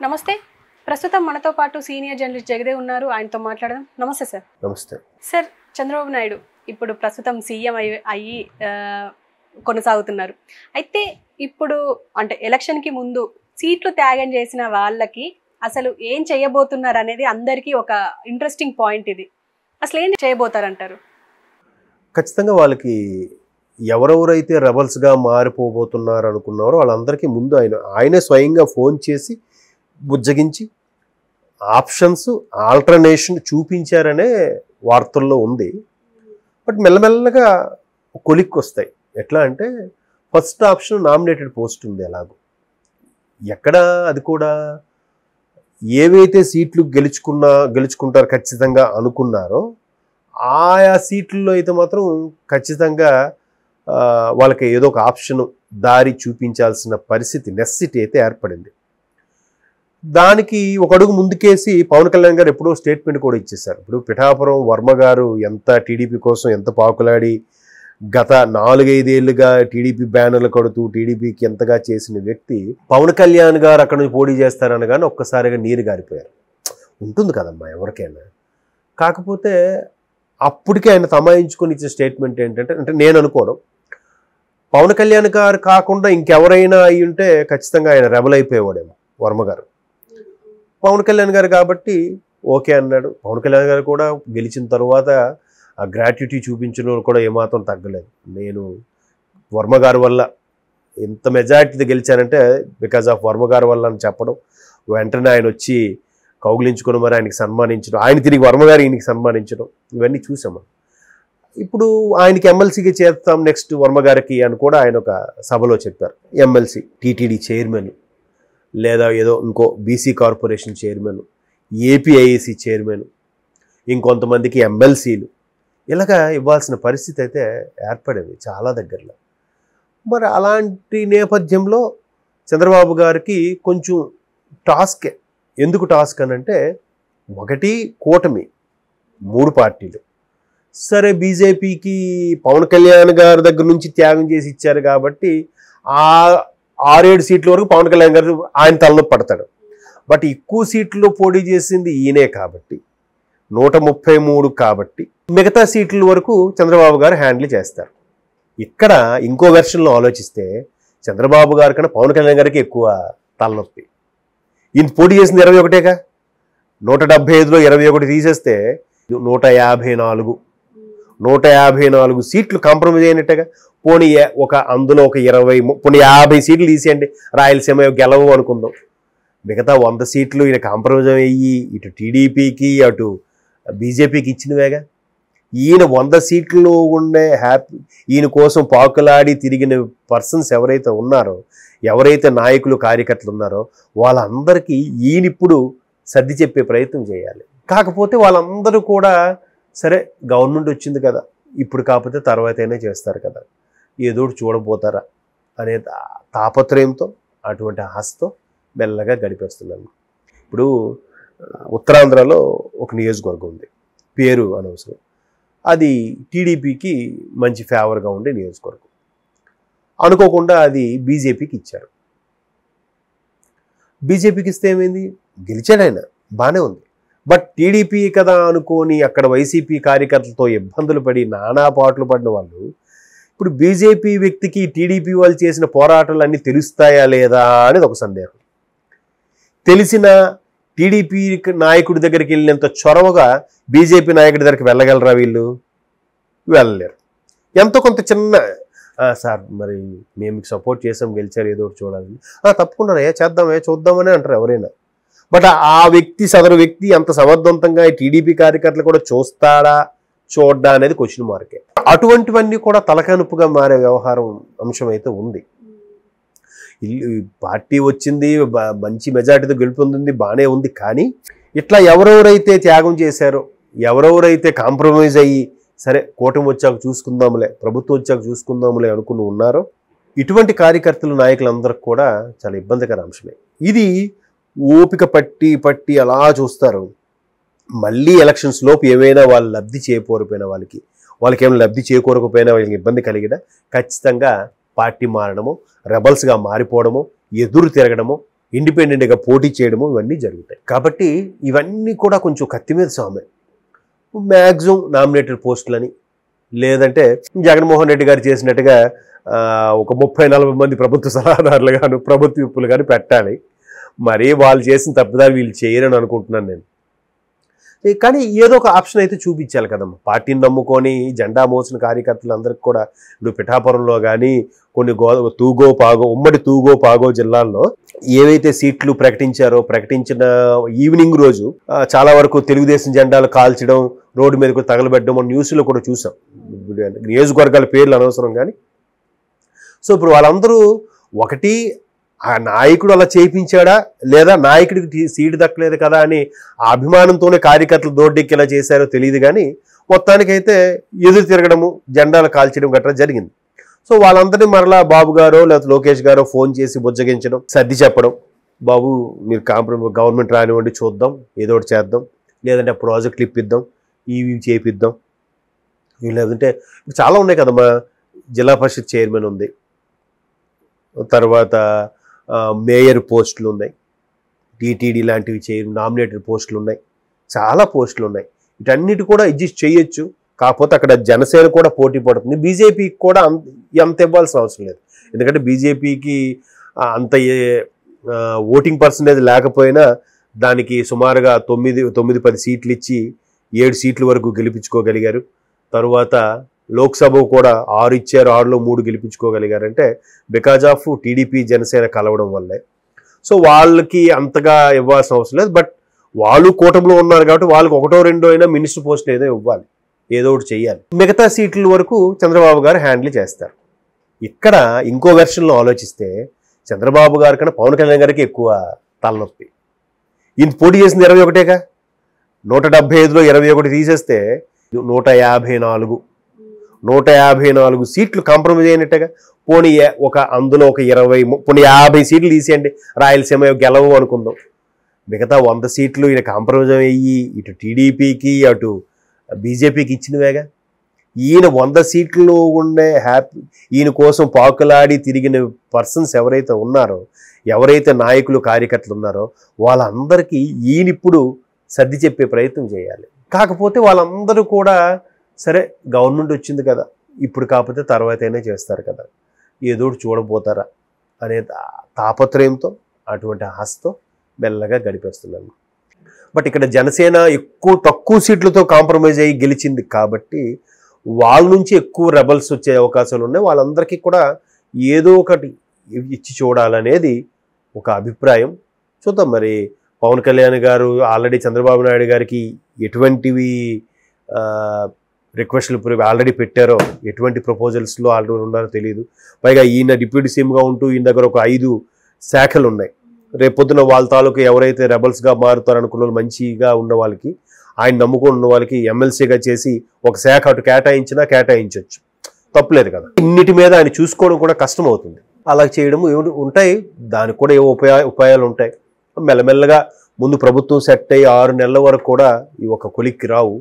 నమస్తే. ప్రస్తుతం మనతో పాటు సీనియర్ జర్నలిస్ట్ జగదేవ్ ఉన్నారు. ఆయనతో మాట్లాడదాం. నమస్తే సార్. నమస్తే సార్, చంద్రబాబు నాయుడు ఇప్పుడు ప్రస్తుతం సీఎం అయ్యి కొనసాగుతున్నారు. అయితే ఇప్పుడు అంటే ఎలక్షన్కి ముందు సీట్లు త్యాగం చేసిన వాళ్ళకి అసలు ఏం చేయబోతున్నారు అనేది అందరికీ ఒక ఇంట్రెస్టింగ్ పాయింట్. ఇది అసలు ఏం చేయబోతారంటారు? ఖచ్చితంగా వాళ్ళకి ఎవరెవరైతే రెబల్స్గా మారిపోబోతున్నారు అనుకున్నారో వాళ్ళందరికీ ముందు ఆయనే స్వయంగా ఫోన్ చేసి బుజ్జగించి ఆప్షన్స్ ఆల్టర్నేషన్ చూపించారనే వార్తల్లో ఉంది. బట్ మెల్లమెల్లగా కొలిక్కి వస్తాయి. ఎట్లా అంటే ఫస్ట్ ఆప్షన్ నామినేటెడ్ పోస్ట్ ఉంది. ఎలాగో ఎక్కడ అది కూడా ఏవైతే సీట్లు గెలుచుకుంటారు ఖచ్చితంగా అనుకున్నారో ఆయా సీట్లలో అయితే మాత్రం ఖచ్చితంగా వాళ్ళకి ఏదో ఒక ఆప్షన్ దారి చూపించాల్సిన పరిస్థితి నెస్సిటీ అయితే ఏర్పడింది. దానికి ఒక అడుగు ముందుకేసి పవన్ కళ్యాణ్ గారు ఎప్పుడో స్టేట్మెంట్ కూడా ఇచ్చేశారు. ఇప్పుడు పిఠాపురం వర్మ గారు ఎంత టీడీపీ కోసం ఎంత పాకులాడి గత 4-5 ఏళ్ళుగా టీడీపీ బ్యానర్లు కడుతూ టీడీపీకి ఎంతగా చేసిన వ్యక్తి పవన్ కళ్యాణ్ గారు అక్కడ నుంచి పోటీ చేస్తారనగానే ఒక్కసారిగా నీరు గారిపోయారు. ఉంటుంది కదమ్మా ఎవరికైనా. కాకపోతే అప్పటికే ఆయన తమాయించుకొని ఇచ్చిన స్టేట్మెంట్ ఏంటంటే, అంటే నేను అనుకోవడం, పవన్ కళ్యాణ్ గారు కాకుండా ఇంకెవరైనా అయి ఉంటే ఖచ్చితంగా ఆయన రెబల్ అయిపోయేవాడేమో వర్మ గారు. పవన్ కళ్యాణ్ గారు కాబట్టి ఓకే అన్నాడు. పవన్ కళ్యాణ్ గారు కూడా గెలిచిన తర్వాత ఆ గ్రాట్యుటీ చూపించడం కూడా ఏమాత్రం తగ్గలేదు. నేను వర్మ గారి వల్ల ఎంత మెజారిటీతో గెలిచానంటే బికాజ్ ఆఫ్ వర్మ గారి వల్ల అని చెప్పడం, వెంటనే ఆయన వచ్చి కౌగిలించుకుని మరి ఆయనకి సన్మానించడం, ఆయన తిరిగి వర్మగారు ఈయనకి సన్మానించడం, ఇవన్నీ చూసాము. ఇప్పుడు ఆయనకి ఎమ్మెల్సీకి చేస్తాం నెక్స్ట్ వర్మగారికి అని కూడా ఆయన ఒక సభలో చెప్పారు. ఎమ్మెల్సీ, టీటీడీ చైర్మన్, లేదా ఏదో ఇంకో BC corporation chairman, APIAC chairman, ఇంకొంతమందికి ఎమ్మెల్సీలు ఇలాగా ఇవ్వాల్సిన పరిస్థితి అయితే ఏర్పడేది చాలా దగ్గరలో. మరి అలాంటి నేపథ్యంలో చంద్రబాబు గారికి కొంచెం టాస్కే. ఎందుకు టాస్క్ అని అంటే, ఒకటి కూటమి 3 పార్టీలు. సరే బీజేపీకి పవన్ కళ్యాణ్ గారి దగ్గర నుంచి త్యాగం చేసి ఇచ్చారు కాబట్టి ఆ 6-7 సీట్ల వరకు పవన్ కళ్యాణ్ గారు ఆయన తలలో పడతాడు. బట్ ఎక్కువ సీట్లు పోటీ చేసింది ఈయనే కాబట్టి 133 కాబట్టి మిగతా సీట్ల వరకు చంద్రబాబు గారు హ్యాండిల్ చేస్తారు. ఇక్కడ ఇంకో వెర్షన్లో ఆలోచిస్తే చంద్రబాబు గారి కన్నా పవన్ కళ్యాణ్ గారికి ఎక్కువ తలనొప్పి. ఈయన పోటీ చేసింది 21గా, 175లో 21 తీసేస్తే 154 సీట్లు కాంప్రమైజ్ అయినట్టుగా. పోనీ అందులో ఒక 20, పోనీ 50 సీట్లు తీసేయండి, రాయలసీమ గెలవు అనుకుందాం. మిగతా 100 సీట్లు ఈయన కాంప్రమైజ్ అయ్యి ఇటు టీడీపీకి అటు బీజేపీకి ఇచ్చినవేగా. ఈయన 100 సీట్లు ఉండే ఈయన కోసం పాకులాడి తిరిగిన పర్సన్స్ ఎవరైతే ఉన్నారో, ఎవరైతే నాయకులు కార్యకర్తలు ఉన్నారో వాళ్ళందరికీ ఈయన ఇప్పుడు సర్ది చెప్పే ప్రయత్నం చేయాలి. కాకపోతే వాళ్ళందరూ కూడా సరే గవర్నమెంట్ వచ్చింది కదా, ఇప్పుడు కాకపోతే తర్వాత అయినా చేస్తారు కదా, ఏదో చూడబోతారా అనే తాపత్రయంతో అటువంటి ఆశతో మెల్లగా గడిపేస్తున్నాను. ఇప్పుడు ఉత్తరాంధ్రలో ఒక నియోజకవర్గం ఉంది, పేరు అనవసరం. అది టీడీపీకి మంచి ఫేవర్గా ఉండే నియోజకవర్గం. అనుకోకుండా అది బీజేపీకి ఇచ్చారు. బీజేపీకి ఇస్తే ఏమైంది, గెలిచాడు ఆయన, బాగానే ఉంది. బట్ టీడీపీ కదా అనుకోని అక్కడ వైసీపీ కార్యకర్తలతో ఇబ్బందులు పడి నానా పాటలు పడిన వాళ్ళు ఇప్పుడు బీజేపీ వ్యక్తికి టీడీపీ వాళ్ళు చేసిన పోరాటాలన్నీ తెలుస్తాయా లేదా అనేది ఒక సందేహం. తెలిసిన టీడీపీ నాయకుడి దగ్గరికి వెళ్ళినంత చొరవగా బీజేపీ నాయకుడి దగ్గరికి వెళ్ళగలరా వీళ్ళు? వెళ్ళలేరు. ఎంతో కొంత చిన్న సార్ మరి మేము సపోర్ట్ చేసాం, గెలిచారు, ఏదో ఒకటి చూడాలని, తప్పకుండా చూద్దామని అంటారు ఎవరైనా. బట్ ఆ వ్యక్తి సదరు వ్యక్తి అంత సమర్థవంతంగా టీడీపీ కార్యకర్తలు కూడా చూడ్డా అనేది క్వశ్చన్ మార్కే. అటువంటివన్నీ కూడా తలకానుపుగా మారే వ్యవహారం అంశం అయితే ఉంది. పార్టీ వచ్చింది, మంచి మెజార్టీతో గెలుపొందింది, బాగానే ఉంది. కానీ ఇట్లా ఎవరెవరైతే త్యాగం చేశారో, ఎవరెవరైతే కాంప్రమైజ్ అయ్యి సరే కూటమి వచ్చాక చూసుకుందాములే, ప్రభుత్వం వచ్చాక చూసుకుందాములే అనుకుని ఉన్నారో ఇటువంటి కార్యకర్తలు నాయకులందరికీ కూడా చాలా ఇబ్బందికర అంశమే. ఇది ఓపిక పట్టి అలా చూస్తారు. మళ్ళీ ఎలక్షన్స్ లోపు ఏమైనా వాళ్ళు లబ్ధి చేకూరకపోయినా వాళ్ళకి ఏమైనా లబ్ధి చేకూరకపోయినా వాళ్ళకి ఇబ్బంది కలిగినా ఖచ్చితంగా పార్టీ మారడము, రెబల్స్గా మారిపోవడము, ఎదురు తిరగడము, ఇండిపెండెంట్గా పోటీ చేయడము ఇవన్నీ జరుగుతాయి. కాబట్టి ఇవన్నీ కూడా కొంచెం కత్తి మీద సామే. మ్యాక్సిమం నామినేటెడ్ పోస్టులని, లేదంటే జగన్మోహన్ రెడ్డి గారు చేసినట్టుగా ఒక 30-40 మంది ప్రభుత్వ సలహాదారులు గాను ప్రభుత్వ విప్పులు కానీ పెట్టాలి. మరీ వాళ్ళు చేసిన తప్పిదాలు వీళ్ళు చేయరని అనుకుంటున్నాను నేను. కానీ ఏదో ఒక ఆప్షన్ అయితే చూపించాలి కదమ్మా. పార్టీని నమ్ముకొని జెండా మోసిన కార్యకర్తలందరికీ కూడా ఇప్పుడు పిఠాపురంలో కానీ కొన్ని ఉమ్మడి తూగో పాగో జిల్లాల్లో ఏవైతే సీట్లు ప్రకటించిన ఈవినింగ్ రోజు చాలా వరకు తెలుగుదేశం జెండాలు కాల్చడం, రోడ్డు మీదకు తగలబెట్టడం న్యూస్లో కూడా చూసాం. నియోజకవర్గాల పేర్లు అనవసరం కానీ. సో ఇప్పుడు వాళ్ళందరూ ఒకటి ఆ నాయకుడు అలా చేయించాడా, లేదా నాయకుడికి సీటు దక్కలేదు కదా అని ఆ అభిమానంతోనే కార్యకర్తలు దోడ్డెక్కి ఎలా చేశారో తెలియదు. కానీ మొత్తానికైతే ఎదురు తిరగడము, జెండాలు కాల్చడం గట్రా జరిగింది. సో వాళ్ళందరినీ మరలా బాబు గారో లేకపోతే లోకేష్ గారో ఫోన్ చేసి బుజ్జగించడం, సర్ది చెప్పడం, బాబు మీరు గవర్నమెంట్ రానివ్వండి, చూద్దాం, ఏదో ఒకటి చేద్దాం, లేదంటే ఆ ప్రాజెక్టులు ఇప్పిద్దాం, ఇవి చేపిద్దాం. లేదంటే చాలా ఉన్నాయి కదమ్మా. జిల్లా పరిషత్ చైర్మన్ ఉంది, తర్వాత మేయర్ పోస్టులు ఉన్నాయి, టీటీడీ లాంటివి నామినేటెడ్ పోస్టులు ఉన్నాయి, చాలా పోస్టులు ఉన్నాయి. వీటన్నిటి కూడా అడ్జస్ట్ చేయొచ్చు. కాకపోతే అక్కడ జనసేన కూడా పోటీ పడుతుంది. బీజేపీకి కూడా అంత ఇవ్వాల్సిన అవసరం లేదు. ఎందుకంటే బీజేపీకి అంత ఓటింగ్ పర్సంటేజ్ లేకపోయినా దానికి సుమారుగా 9-10 సీట్లు ఇచ్చి 7 సీట్ల వరకు గెలిపించుకోగలిగారు. తరువాత లోక్సభ కూడా 6 ఇచ్చారు, 6లో 3 గెలిపించుకోగలిగారంటే బికాజ్ ఆఫ్ టీడీపీ జనసేన కలవడం వల్లే. సో వాళ్ళకి అంతగా ఇవ్వాల్సిన అవసరం లేదు. బట్ వాళ్ళు కూటమిలో ఉన్నారు కాబట్టి వాళ్ళకి 1-2 అయినా మినిస్టర్ పోస్టులు ఏదో ఇవ్వాలి, ఏదో ఒకటి చెయ్యాలి. మిగతా సీట్ల వరకు చంద్రబాబు గారు హ్యాండిల్ చేస్తారు. ఇక్కడ ఇంకో వెర్షన్లో ఆలోచిస్తే చంద్రబాబు గారి కన్నా పవన్ కళ్యాణ్ గారికి ఎక్కువ తలనొప్పి. ఈయన పోటీ చేసింది 21గా, 175లో 21 తీసేస్తే 154 సీట్లు కాంప్రమైజ్ అయినట్టుగా. పోనీ అందులో ఒక 50 సీట్లు తీసేయండి, రాయలసీమ గెలవు అనుకుందాం. మిగతా 100 సీట్లు ఈయన కాంప్రమైజ్ అయ్యి ఇటు టీడీపీకి అటు బీజేపీకి ఇచ్చినవేగా. ఈయన 100 సీట్లు ఉండే ఈయన కోసం పాకులాడి తిరిగిన పర్సన్స్ ఎవరైతే ఉన్నారో, ఎవరైతే నాయకులు కార్యకర్తలు ఉన్నారో వాళ్ళందరికీ ఈయన ఇప్పుడు సర్ది చెప్పే ప్రయత్నం చేయాలి. కాకపోతే వాళ్ళందరూ కూడా సరే గవర్నమెంట్ వచ్చింది కదా, ఇప్పుడు కాకపోతే తర్వాత అయినా చేస్తారు కదా, ఏదో చూడబోతారా అనే తాపత్రయంతో, అటువంటి ఆశతో మెల్లగా గడిపేస్తున్నాను. బట్ ఇక్కడ జనసేన తక్కువ సీట్లతో కాంప్రమైజ్ అయ్యి గెలిచింది కాబట్టి వాళ్ళ నుంచి ఎక్కువ రెబల్స్ వచ్చే అవకాశాలు ఉన్నాయి. వాళ్ళందరికీ కూడా ఏదో ఒకటి ఇచ్చి చూడాలనేది ఒక అభిప్రాయం. చూద్దాం మరి పవన్ కళ్యాణ్ గారు ఆల్రెడీ చంద్రబాబు నాయుడు గారికి ఎటువంటివి రిక్వెస్ట్లు ఆల్రెడీ పెట్టారో, ఎటువంటి ప్రపోజల్స్లో ఆల్రెడీ ఉన్నారో తెలియదు. పైగా ఈయన డిప్యూటీ సీఎంగా ఉంటూ ఈయన దగ్గర ఒక 5 శాఖలు ఉన్నాయి. రేపొద్దున వాళ్ళ తాలూకు ఎవరైతే రెబల్స్గా మారుతారనుకున్న వాళ్ళు, మంచిగా ఉన్న వాళ్ళకి, ఆయన నమ్ముకొని ఉన్న వాళ్ళకి ఎమ్మెల్సీగా చేసి ఒక శాఖ అటు కేటాయించవచ్చు, తప్పులేదు కదా. ఇన్నిటి మీద ఆయన చూసుకోవడం కూడా కష్టం అవుతుంది. అలా చేయడము ఉంటాయి, దానికి కూడా ఏవో ఉపాయాలు ఉంటాయి. మెల్లమెల్లగా ముందు ప్రభుత్వం సెట్ అయ్యి 6 నెలల వరకు కూడా ఈ ఒక కొలిక్కి రావు.